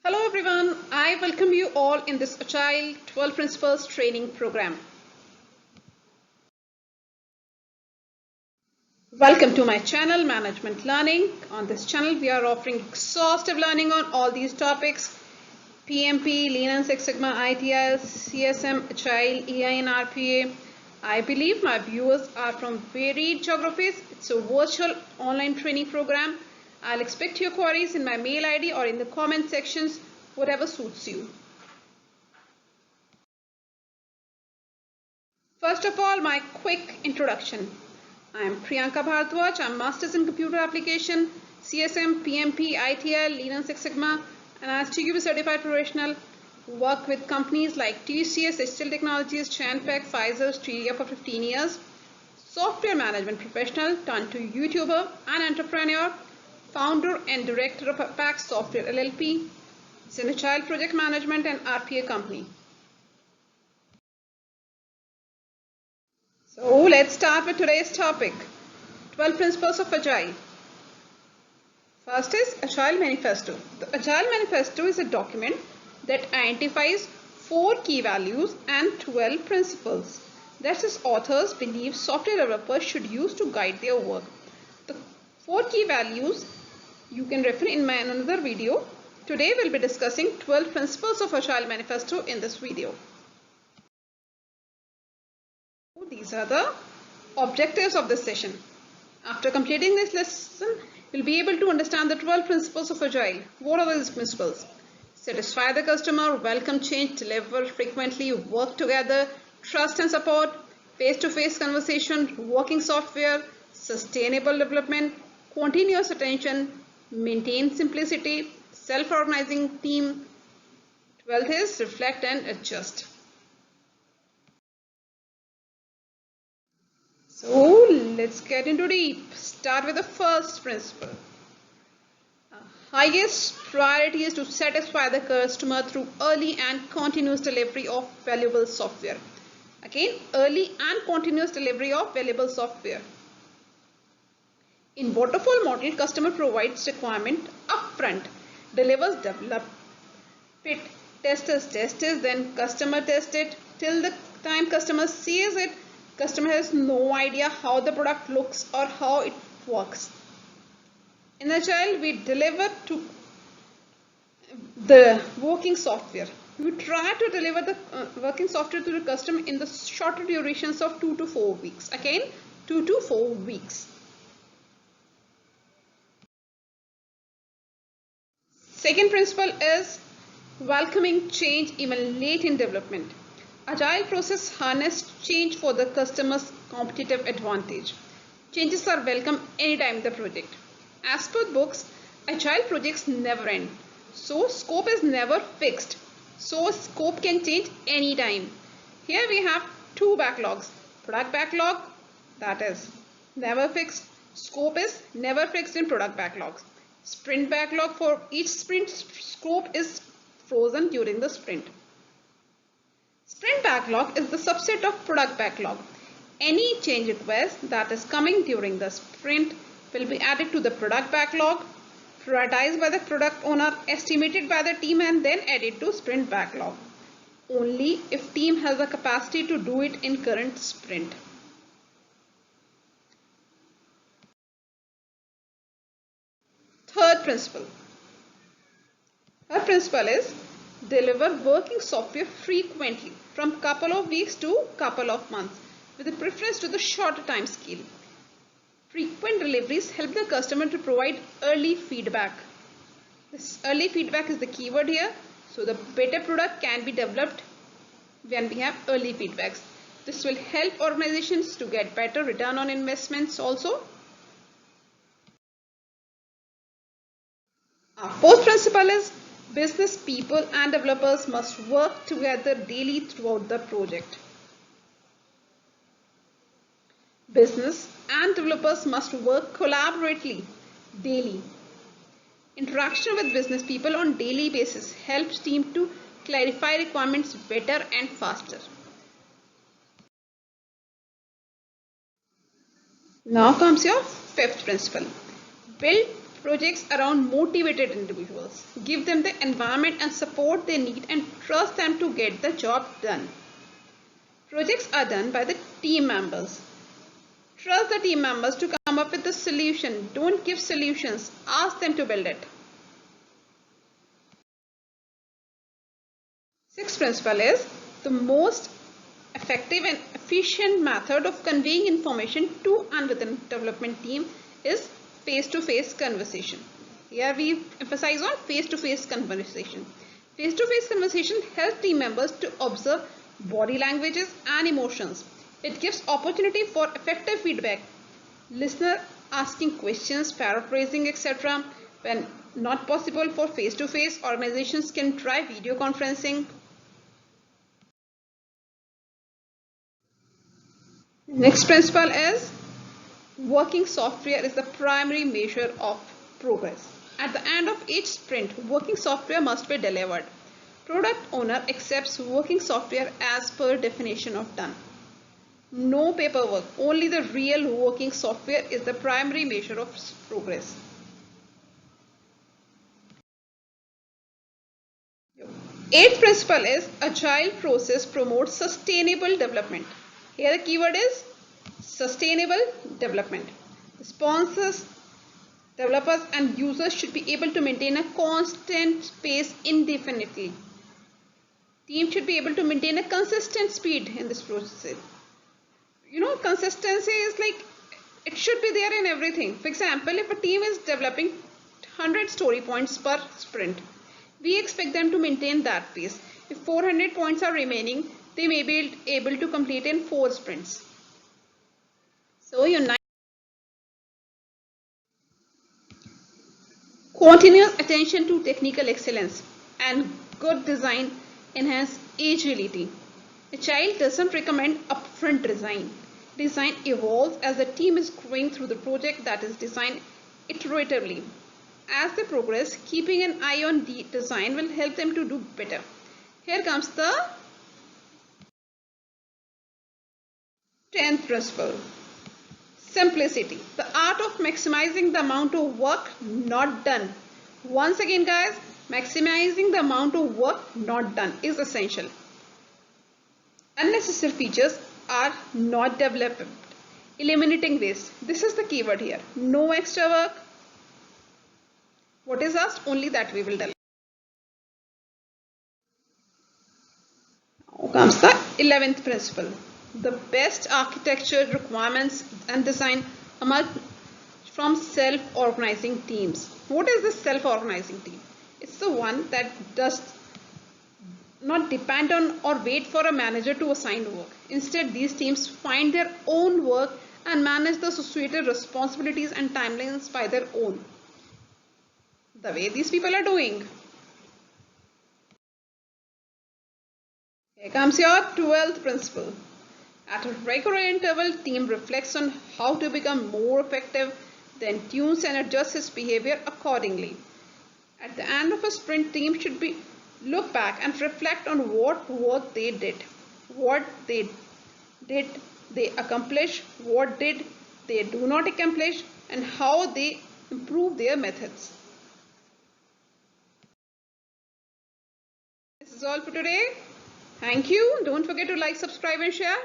Hello everyone, I welcome you all in this Agile 12 Principles training program. Welcome to my channel Management Learning. On this channel we are offering exhaustive learning on all these topics: PMP, Lean and Six Sigma, ITIL, CSM, Agile, EI and RPA. I believe my viewers are from varied geographies. It's a virtual online training program. I'll expect your queries in my mail ID or in the comment sections, whatever suits you. First of all, my quick introduction. I am Priyanka Bhardwaj. I'm Masters in Computer Application, CSM, PMP, ITL, Lean and Six Sigma, and as TQB certified professional. Work with companies like TCS, HCL Technologies, Chanpac, Pfizer, Australia for 15 years. Software management professional turned to YouTuber and entrepreneur, founder and director of APAK Software LLP. It's an Agile project management and RPA company. So let's start with today's topic, 12 Principles of Agile. First is Agile Manifesto. The Agile Manifesto is a document that identifies 4 key values and 12 principles that its authors believe software developers should use to guide their work. The 4 key values you can refer in my another video. Today we'll be discussing 12 principles of Agile Manifesto in this video. These are the objectives of this session. After completing this lesson, you'll be able to understand the 12 principles of Agile. What are these principles? Satisfy the customer, welcome change, deliver frequently, work together, trust and support, face-to-face conversation, working software, sustainable development, continuous attention, maintain simplicity, self-organizing team. 12th is reflect and adjust. So let's get into deep. Start with the first principle. Highest priority is to satisfy the customer through early and continuous delivery of valuable software. Again, early and continuous delivery of valuable software. In waterfall model, customer provides requirement upfront, delivers develop it, testers test it, then customer test it. Till the time customer sees it, customer has no idea how the product looks or how it works. In Agile, we deliver to the working software. We try to deliver the working software to the customer in the shorter durations of 2 to 4 weeks. Again, 2 to 4 weeks. Second principle is welcoming change even late in development. Agile process harness change for the customer's competitive advantage. Changes are welcome anytime in the project. As per books, Agile projects never end. So scope is never fixed. So scope can change anytime. Here we have 2 backlogs. Product backlog, that is never fixed. Scope is never fixed in product backlogs. Sprint backlog, for each sprint scope is frozen during the sprint. Sprint backlog is the subset of product backlog. Any change request that is coming during the sprint will be added to the product backlog, prioritized by the product owner, estimated by the team, and then added to sprint backlog. Only if team has the capacity to do it in current sprint. Third principle. Third principle is deliver working software frequently, from couple of weeks to couple of months, with a preference to the shorter time scale. Frequent deliveries help the customer to provide early feedback. This early feedback is the keyword here. So the better product can be developed when we have early feedbacks. This will help organizations to get better return on investments also. Our fourth principle is business people and developers must work together daily throughout the project. Business and developers must work collaboratively daily. Interaction with business people on daily basis helps team to clarify requirements better and faster. Now comes your fifth principle. Build projects around motivated individuals. Give them the environment and support they need and trust them to get the job done. Projects are done by the team members. Trust the team members to come up with the solution. Don't give solutions. Ask them to build it. Sixth principle is the most effective and efficient method of conveying information to and within development team is face-to-face conversation. Here we emphasize on face-to-face conversation. Face-to-face conversation helps team members to observe body languages and emotions. It gives opportunity for effective feedback. Listener asking questions, paraphrasing, etc. When not possible for face-to-face, organizations can try video conferencing. Next principle is working software is the primary measure of progress. At the end of each sprint, working software must be delivered. Product owner accepts working software as per definition of done. No paperwork, only the real working software is the primary measure of progress. Eighth principle is agile process promotes sustainable development. Here the keyword is sustainable development. Sponsors, developers and users should be able to maintain a constant pace indefinitely. Team should be able to maintain a consistent speed in this process. Consistency is like it should be there in everything. For example, if a team is developing 100 story points per sprint, we expect them to maintain that pace. If 400 points are remaining, they may be able to complete in 4 sprints. So continuous attention to technical excellence and good design enhance agility. Agile doesn't recommend upfront design. Design evolves as the team is going through the project that is designed iteratively. As they progress, keeping an eye on the design will help them to do better. Here comes the 10th principle. Simplicity. The art of maximizing the amount of work not done. Once again guys, maximizing the amount of work not done is essential. Unnecessary features are not developed. Eliminating waste. This is the keyword here. No extra work. What is asked? Only that we will deliver. Now comes the 11th principle. The best architecture requirements and design emerge from self-organizing teams. What is this self-organizing team? It's the one that does not depend on or wait for a manager to assign work. Instead, these teams find their own work and manage the associated responsibilities and timelines by their own. The way these people are doing. Here comes your 12th principle. At a regular interval, team reflects on how to become more effective, then tunes and adjusts its behavior accordingly. At the end of a sprint, team should look back and reflect on what work they did, what they accomplish, what did they do not accomplish, and how they improve their methods. This is all for today. Thank you. Don't forget to like, subscribe and share.